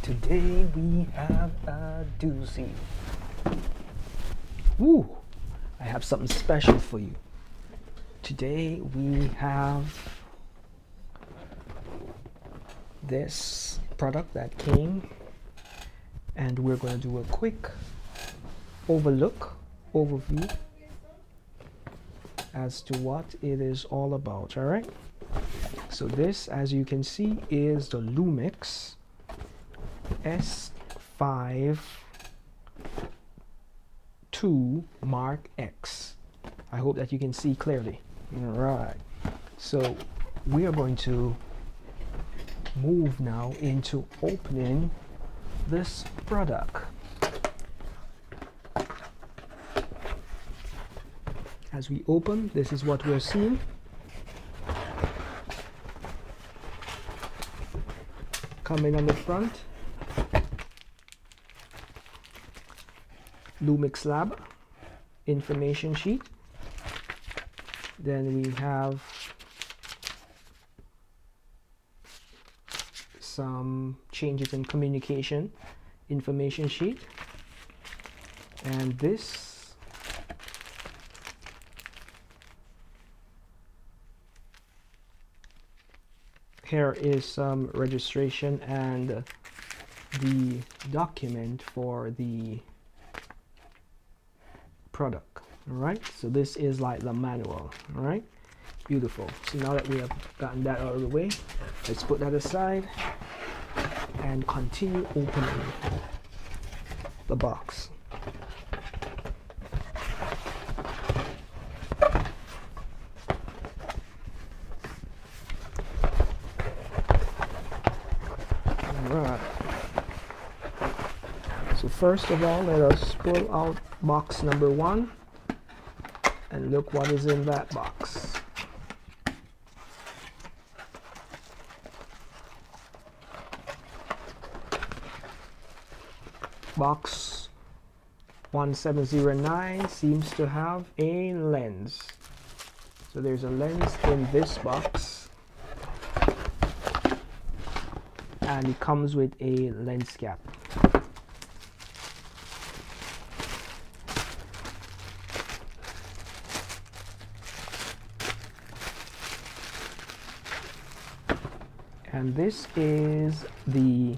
Today we have a doozy. Woo! I have something special for you. Today we have this product that came, and we're going to do a quick overview as to what it is all about. All right, so this, as you can see, is the Lumix S5IIX. I hope that you can see clearly. All right, so we are going to move now into opening this product. As we open, this is what we're seeing. Coming on the front, Lumix Lab information sheet. Then we have some changes in communication information sheet, and this here is some registration and the document for the product. All right, so this is like the manual. All right, beautiful. So now that we have gotten that out of the way, let's put that aside and continue opening the box. All right, so first of all, let us pull out box number 1 and look what is in that box. Box 1709 seems to have a lens. So there's a lens in this box, and it comes with a lens cap. And this is the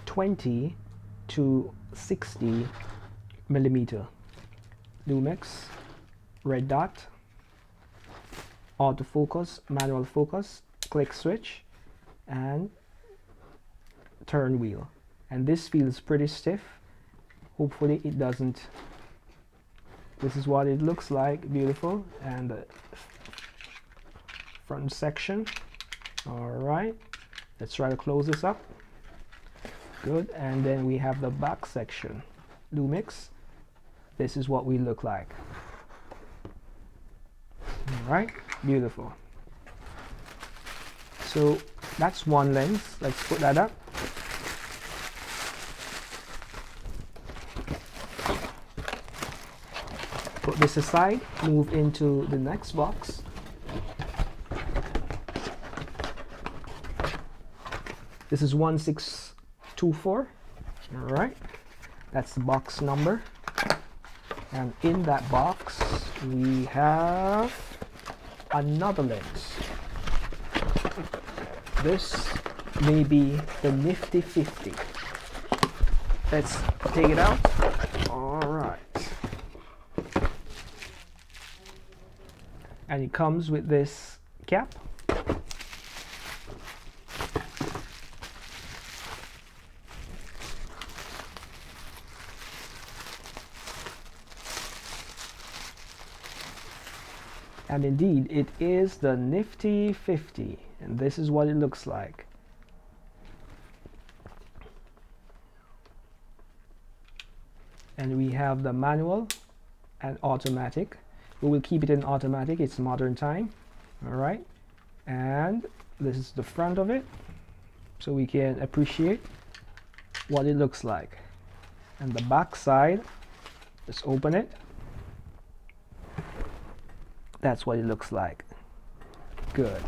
20 to 60 millimeter Lumix red dot, autofocus, manual focus, click switch, and turn wheel. And this feels pretty stiff. Hopefully it doesn't. This is what it looks like. Beautiful. And the front section. All right, let's try to close this up. Good. And then we have the back section. Lumix, this is what we look like. All right, beautiful. So that's one lens. Let's put that up. Put this aside, move into the next box. This is 1624. All right, that's the box number. And in that box, we have another lens. This may be the Nifty 50. Let's take it out. All right. And it comes with this cap. And indeed, it is the Nifty 50, and this is what it looks like. And we have the manual and automatic. We will keep it in automatic, it's modern time. All right, and this is the front of it, so we can appreciate what it looks like. And the back side, let's open it. That's what it looks like. Good.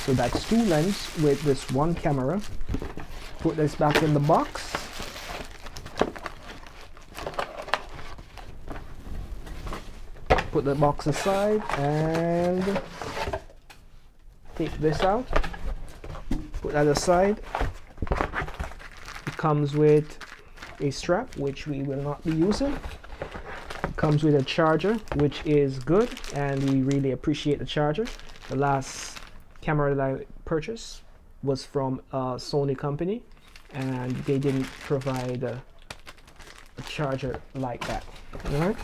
So that's 2 lens with this 1 camera. Put this back in the box. Put the box aside and take this out. Put that aside. It comes with a strap, which we will not be using. It comes with a charger, which is good, and we really appreciate the charger. The last camera that I purchased was from a Sony company, and they didn't provide a charger like that. Alright.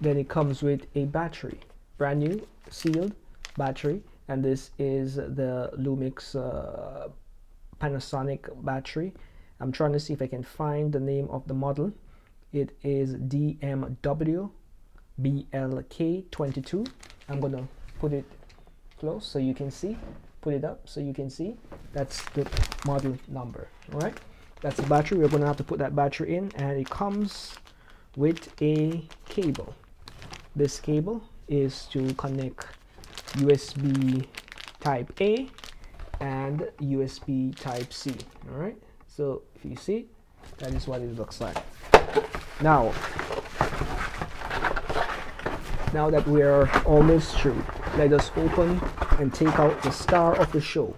Then it comes with a battery, brand new sealed battery, and this is the Lumix Panasonic battery. I'm trying to see if I can find the name of the model. It is DMW BLK22. I'm gonna put it close so you can see. Put it up so you can see. That's the model number. All right. That's the battery. We're gonna have to put that battery in, and it comes with a cable. This cable is to connect USB type A and USB type C. All right. So if you see, that is what it looks like. Now that we are almost through, let us open and take out the star of the show.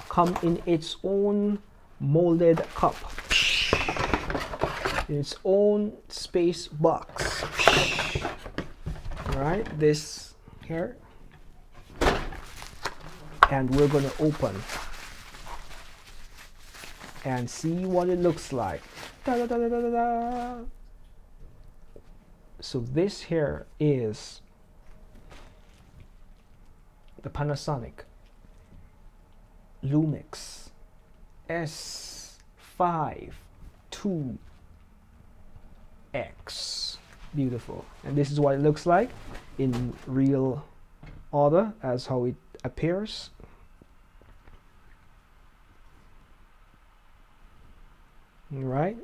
Come in its own molded cup, in its own space box. All right, this here, and we're gonna open and see what it looks like. Da, da, da, da, da, da. So this here is the Panasonic Lumix S5IIX. Beautiful. And this is what it looks like in real order, as how it appears. All right.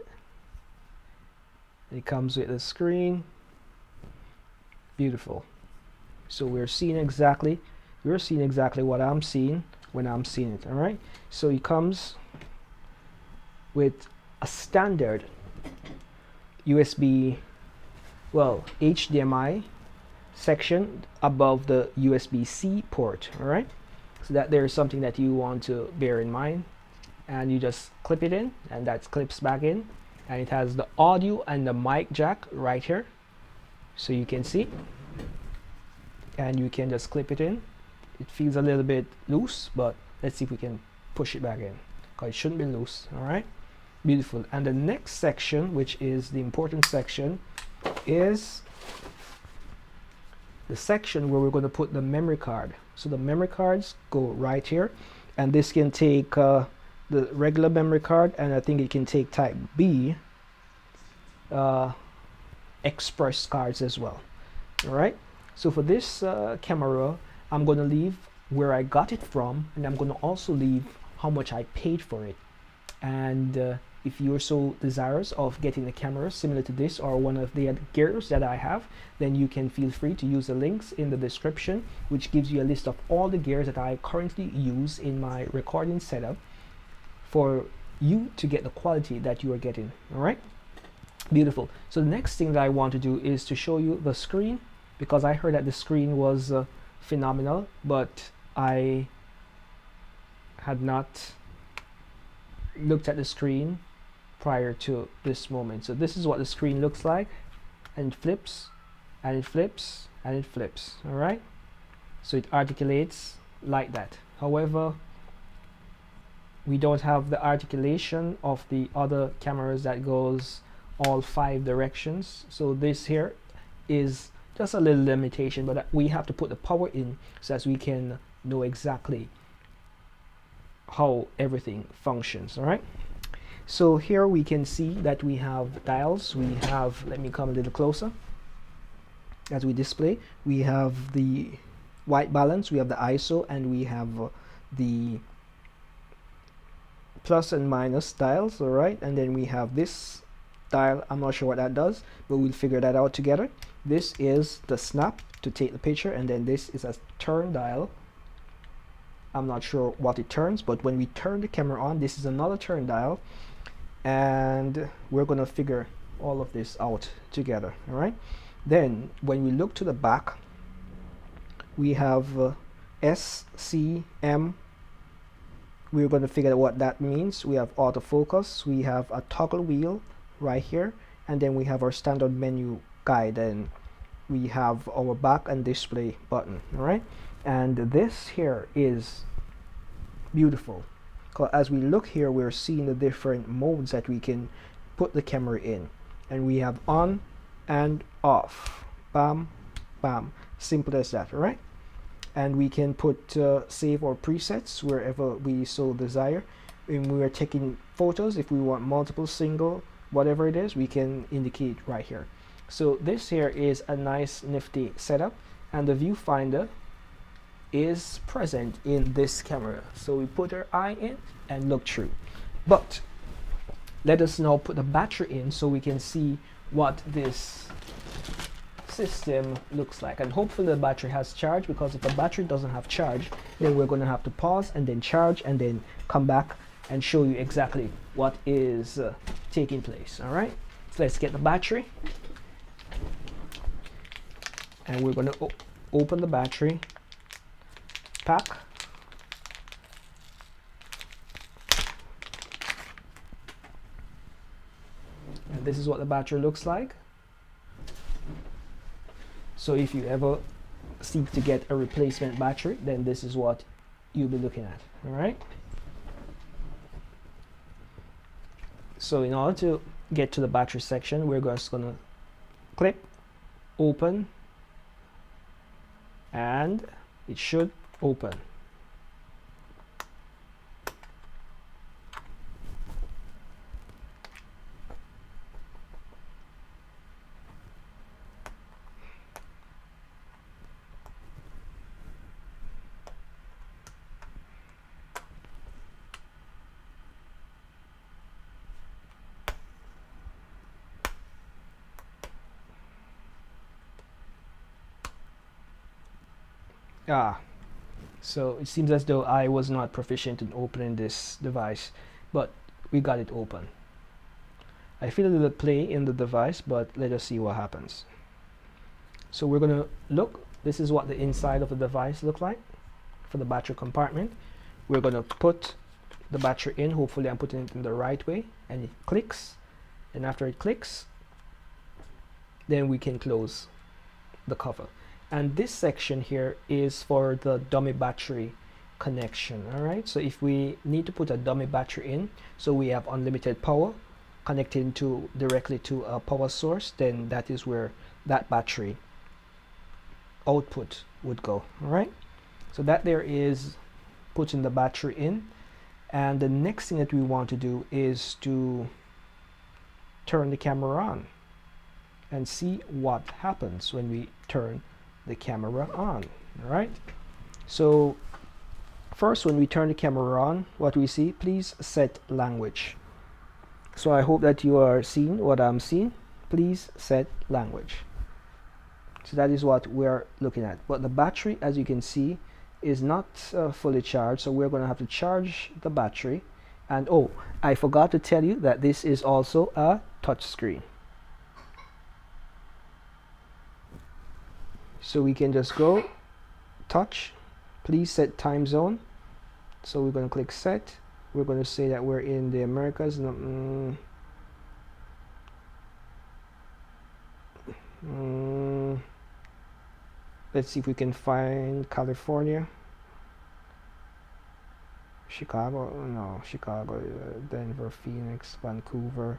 It comes with a screen. Beautiful. So we're seeing exactly what I'm seeing when I'm seeing it. All right. So it comes with a standard USB, well, HDMI section above the USB-C port. All right. So that there's something that you want to bear in mind, and you just clip it in, and that clips back in, and it has the audio and the mic jack right here, so you can see, and you can just clip it in. It feels a little bit loose, but let's see if we can push it back in, because it shouldn't be loose. All right, beautiful. And the next section, which is the important section, is the section where we're going to put the memory card. So the memory cards go right here, and this can take the regular memory card, and I think it can take type B express cards as well. All right, so for this camera, I'm going to leave where I got it from, and I'm going to also leave how much I paid for it. And if you're so desirous of getting a camera similar to this or one of the gears that I have, then you can feel free to use the links in the description, which gives you a list of all the gears that I currently use in my recording setup, for you to get the quality that you are getting. All right, beautiful. So the next thing that I want to do is to show you the screen, because I heard that the screen was phenomenal, but I had not looked at the screen prior to this moment. So this is what the screen looks like, and it flips and it flips and it flips. All right, so it articulates like that. However, we don't have the articulation of the other cameras that goes all 5 directions. So this here is just a little limitation, but we have to put the power in so as we can know exactly how everything functions. All right, so here we can see that we have dials. We have, let me come a little closer as we display. We have the white balance, we have the ISO, and we have the plus and minus dials. All right, and then we have this dial. I'm not sure what that does, but we'll figure that out together. This is the snap to take the picture, and then this is a turn dial I'm not sure what it turns, but when we turn the camera on, this is another turn dial, and we're going to figure all of this out together. All right, then when we look to the back, we have S, C, M. We're going to figure out what that means. We have autofocus, we have a toggle wheel right here, and then we have our standard menu guide, and we have our back and display button. All right, and this here is beautiful, because as we look here, we're seeing the different modes that we can put the camera in, and we have on and off. Bam, bam, simple as that. All right, and we can put save our presets wherever we so desire. When we are taking photos, if we want multiple, single, whatever it is, we can indicate right here. So this here is a nice nifty setup, and the viewfinder is present in this camera, so we put our eye in and look through. But let us now put the battery in so we can see what this system looks like, and hopefully the battery has charge, because if the battery doesn't have charge, then we're going to have to pause and then charge and then come back and show you exactly what is taking place. All right, so let's get the battery, and we're going to open the battery pack. And this is what the battery looks like. So if you ever seek to get a replacement battery, then this is what you'll be looking at. All right, so in order to get to the battery section, we're just going to click open, and it should open. So it seems as though I was not proficient in opening this device, but we got it open. I feel a little play in the device, but let us see what happens. So we're going to look. This is what the inside of the device looks like for the battery compartment. We're going to put the battery in. Hopefully I'm putting it in the right way, and it clicks, and after it clicks, then we can close the cover. And this section here is for the dummy battery connection. All right, so if we need to put a dummy battery in, so we have unlimited power connected directly to a power source, then that is where that battery output would go. All right, so that there is putting the battery in, and the next thing that we want to do is to turn the camera on and see what happens when we turn the camera on. All right, so first, when we turn the camera on, what we see, please set language. So I hope that you are seeing what I'm seeing. Please set language. So that is what we're looking at. But the battery, as you can see, is not fully charged, so we're going to have to charge the battery. And oh, I forgot to tell you that this is also a touch screen. So we can just go touch, please set time zone. So we're going to click set. We're going to say that we're in the Americas. Let's see if we can find California, Chicago, no, Chicago, Denver, Phoenix, Vancouver,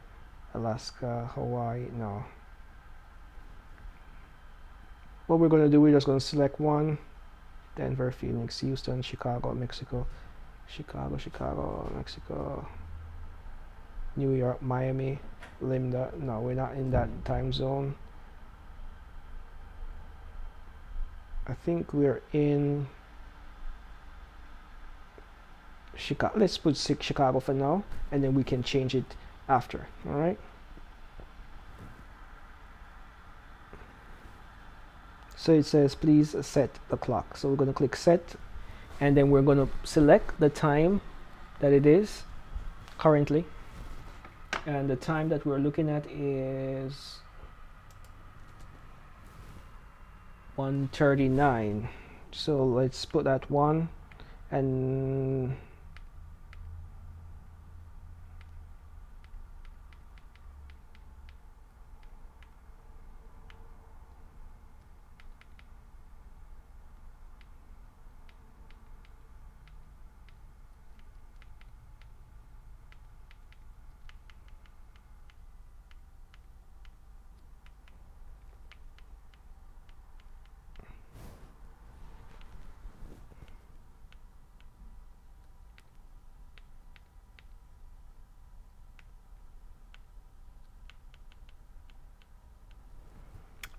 Alaska, Hawaii, no. What we're going to do, we're just going to select one: Denver, Phoenix, Houston, Chicago, Mexico, Chicago, Mexico, New York, Miami, Lambda. No, we're not in that time zone. I think we're in Chicago. Let's put Chicago for now, and then we can change it after. All right. So it says please set the clock. So we're going to click set, and then we're going to select the time that it is currently, and the time that we're looking at is 1:39. So let's put that 1 and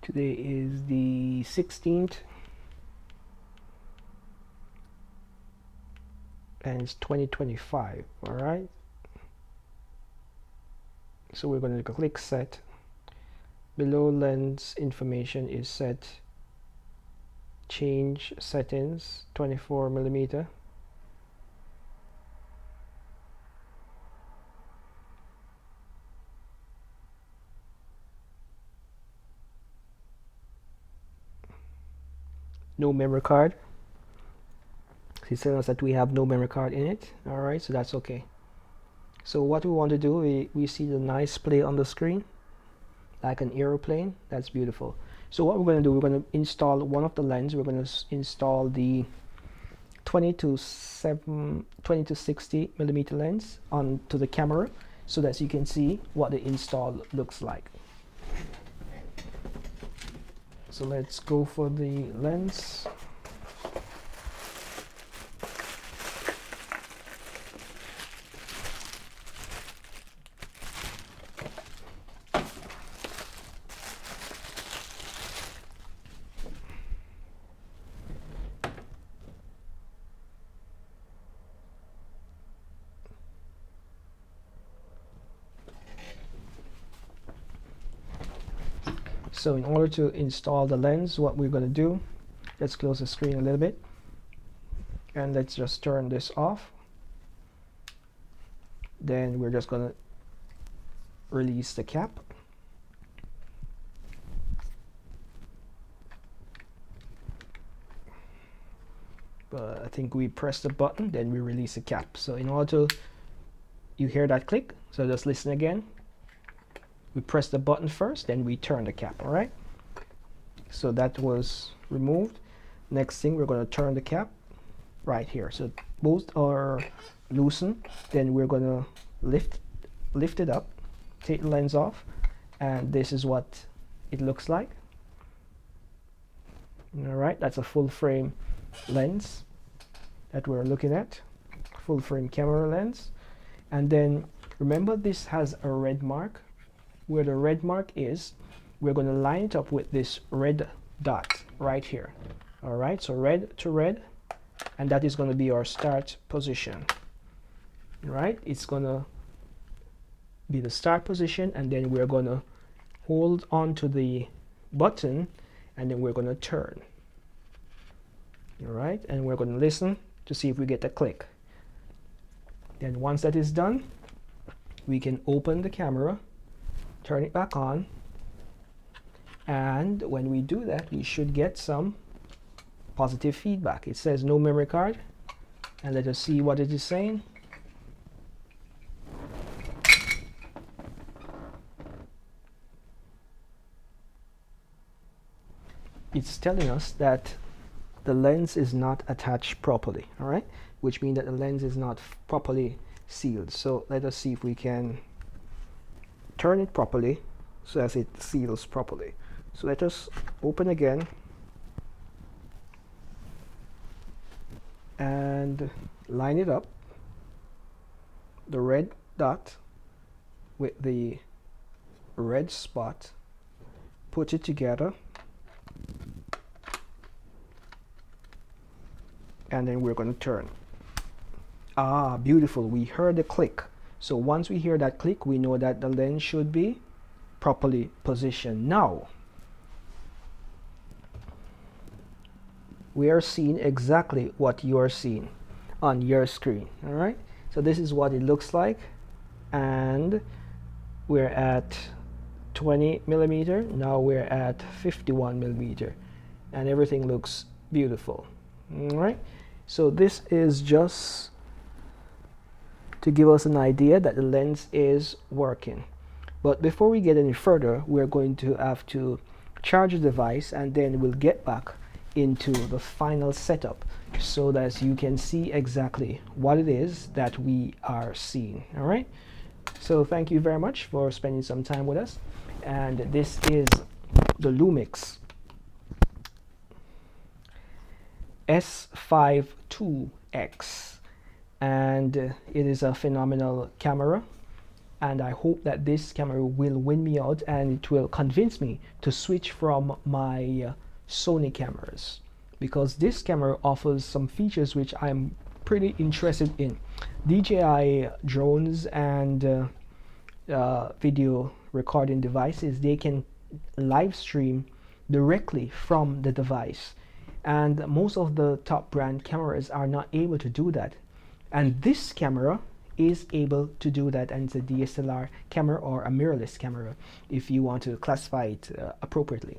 today is the 16th and it's 2025. All right, so we're going to click set. Below lens information is set. Change settings 24mm. No memory card. He's telling us that we have no memory card in it. All right, so that's okay. So what we want to do, we see the nice play on the screen like an aeroplane. That's beautiful. So what we're going to do, we're going to install one of the lens. We're going to install the 20 to 60 millimeter lens onto the camera so that you can see what the install looks like. So let's go for the lens. So in order to install the lens, what we're going to do, let's close the screen a little bit and let's just turn this off. Then we're just going to release the cap. But I think we press the button, then we release the cap. So in order to, you hear that click, so just listen again. We press the button first, then we turn the cap. All right, so that was removed. Next thing, we're going to turn the cap right here. So both are loosened. Then we're going to lift it up, take the lens off, and this is what it looks like. All right, that's a full frame lens that we're looking at, full frame camera lens. And then remember, this has a red mark. Where the red mark is, we're going to line it up with this red dot right here. All right, so red to red, and that is going to be our start position. All right, it's going to be the start position, and then we're going to hold on to the button, and then we're going to turn. All right, and we're going to listen to see if we get a click. Then once that is done, we can open the camera, turn it back on, and when we do that, we should get some positive feedback. It says no memory card, and let us see what it is saying. It's telling us that the lens is not attached properly, all right, which means that the lens is not properly sealed. So let us see if we can turn it properly so as it seals properly. So let us open again and line it up, the red dot with the red spot, put it together, and then we're going to turn. Ah, beautiful, we heard the click. So once we hear that click, we know that the lens should be properly positioned. Now, we are seeing exactly what you are seeing on your screen. All right, so this is what it looks like, and we're at 20 millimeter. Now we're at 51 millimeter, and everything looks beautiful. All right, so this is just to give us an idea that the lens is working. But before we get any further, we're going to have to charge the device, and then we'll get back into the final setup so that you can see exactly what it is that we are seeing. All right, so thank you very much for spending some time with us, and this is the Lumix S5IIX, and it is a phenomenal camera, and I hope that this camera will win me out and it will convince me to switch from my Sony cameras, because this camera offers some features which I'm pretty interested in. DJI drones and video recording devices, they can live stream directly from the device, and most of the top brand cameras are not able to do that, and this camera is able to do that, and it's a DSLR camera, or a mirrorless camera if you want to classify it appropriately.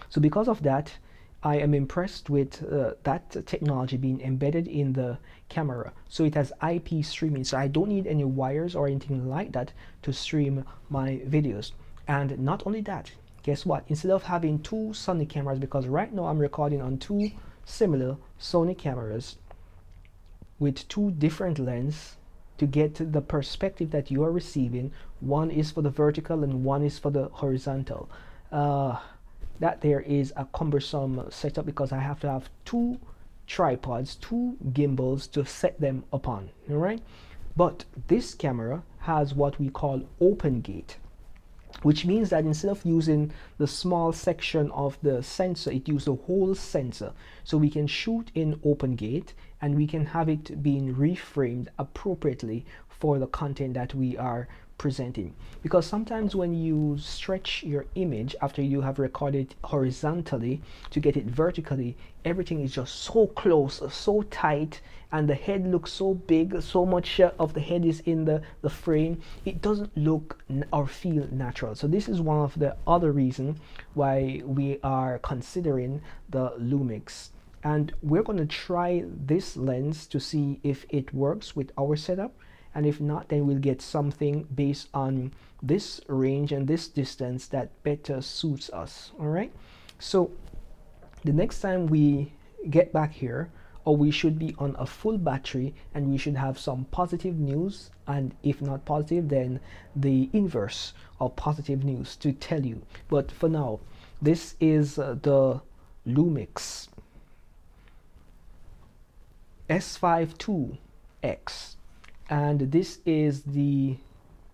So because of that, I am impressed with that technology being embedded in the camera. So it has IP streaming, so I don't need any wires or anything like that to stream my videos. And not only that, guess what? Instead of having two Sony cameras, because right now I'm recording on two similar Sony cameras with two different lenses to get the perspective that you are receiving. One is for the vertical and one is for the horizontal. That there is a cumbersome setup, because I have to have two tripods, two gimbals to set them upon. All right, but this camera has what we call open gate, which means that instead of using the small section of the sensor, it uses the whole sensor. So we can shoot in open gate, and we can have it being reframed appropriately for the content that we are presenting. Because sometimes when you stretch your image after you have recorded horizontally to get it vertically, everything is just so close, so tight, and the head looks so big, so much of the head is in the frame, it doesn't look or feel natural. So this is one of the other reasons why we are considering the Lumix, and we're going to try this lens to see if it works with our setup, and if not, then we'll get something based on this range and this distance that better suits us. All right, so the next time we get back here, or we should be on a full battery, and we should have some positive news, and if not positive, then the inverse of positive news to tell you. But for now, this is the Lumix S5IIX, and this is the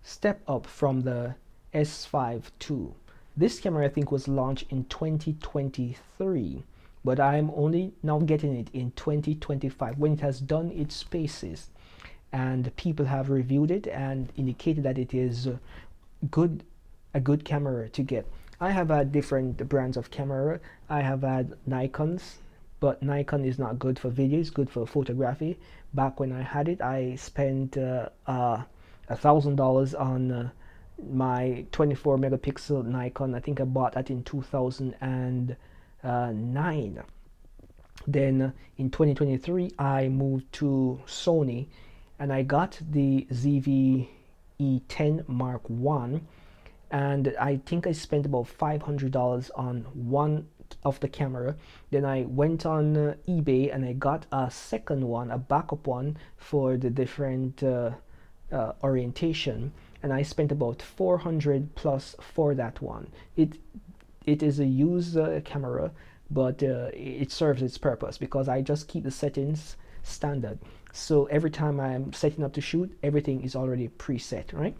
step up from the S5 II. This camera I think was launched in 2023, but I'm only now getting it in 2025 when it has done its spaces, and people have reviewed it and indicated that it is a good camera to get. I have had different brands of camera. I have had Nikons, but Nikon is not good for video, it's good for photography. Back when I had it, I spent $1,000 on my 24 megapixel Nikon. I think I bought that in 2009. Then in 2023 I moved to Sony, and I got the ZV-E10 Mark I, and I think I spent about $500 on one of the camera. Then I went on eBay and I got a second one, a backup one for the different orientation, and I spent about 400 plus for that one. It is a used camera, but it serves its purpose because I just keep the settings standard. So every time I'm setting up to shoot, everything is already preset, right?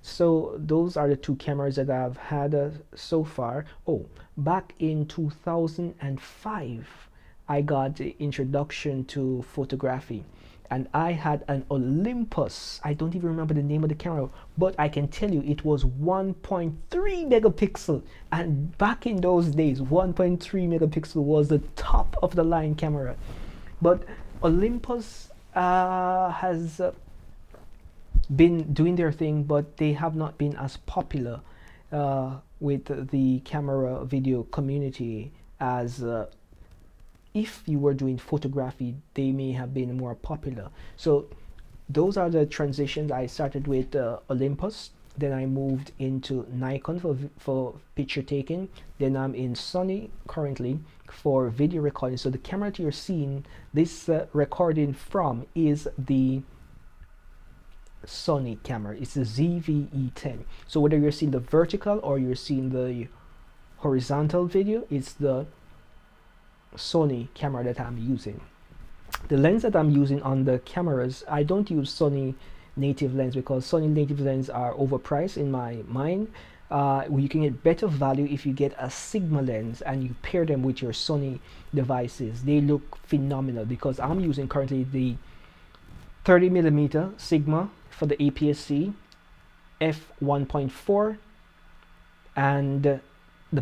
So those are the two cameras that I've had so far. Oh, back in 2005, I got the introduction to photography, and I had an Olympus. I don't even remember the name of the camera, but I can tell you it was 1.3 megapixel. And back in those days, 1.3 megapixel was the top of the line camera. But Olympus has been doing their thing, but they have not been as popular with the camera video community as if you were doing photography, they may have been more popular. So those are the transitions. I started with Olympus, then I moved into Nikon for picture taking, then I'm in Sony currently for video recording. So the camera that you're seeing this recording from is the Sony camera. It's the ZV-E10. So whether you're seeing the vertical or you're seeing the horizontal video, it's the Sony camera that I'm using. The lens that I'm using on the cameras, I don't use Sony native lens because Sony native lens are overpriced in my mind. You can get better value if you get a Sigma lens and you pair them with your Sony devices. They look phenomenal because I'm using currently the 30mm Sigma for the APS-C f1.4, and the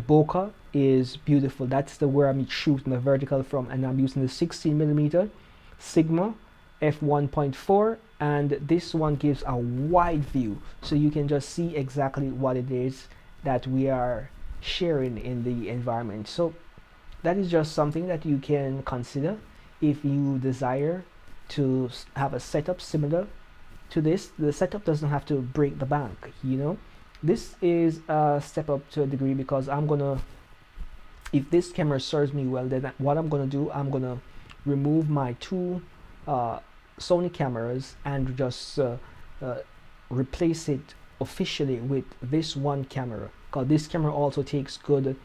bokeh is beautiful. That's the where I'm shooting the vertical from, and I'm using the 16mm Sigma f1.4, and this one gives a wide view, so you can just see exactly what it is that we are sharing in the environment. So that is just something that you can consider if you desire to have a setup similar to this. The setup doesn't have to break the bank, you know. This is a step up to a degree because I'm gonna, if this camera serves me well, then what I'm gonna do, I'm gonna remove my two Sony cameras and just replace it officially with this one camera, because this camera also takes good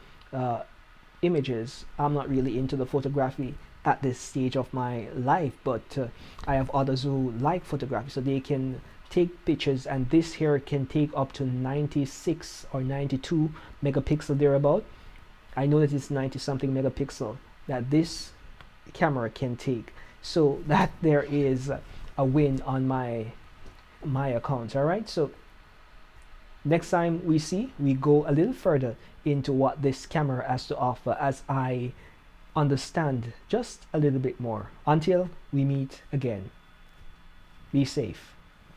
images. I'm not really into the photography at this stage of my life, but I have others who like photography, so they can take pictures, and this here can take up to 96 or 92 megapixel thereabout. I know that it's 90 something megapixel that this camera can take, so that there is a win on my account. All right, so next time we go a little further into what this camera has to offer as I understand just a little bit more. Until we meet again, be safe.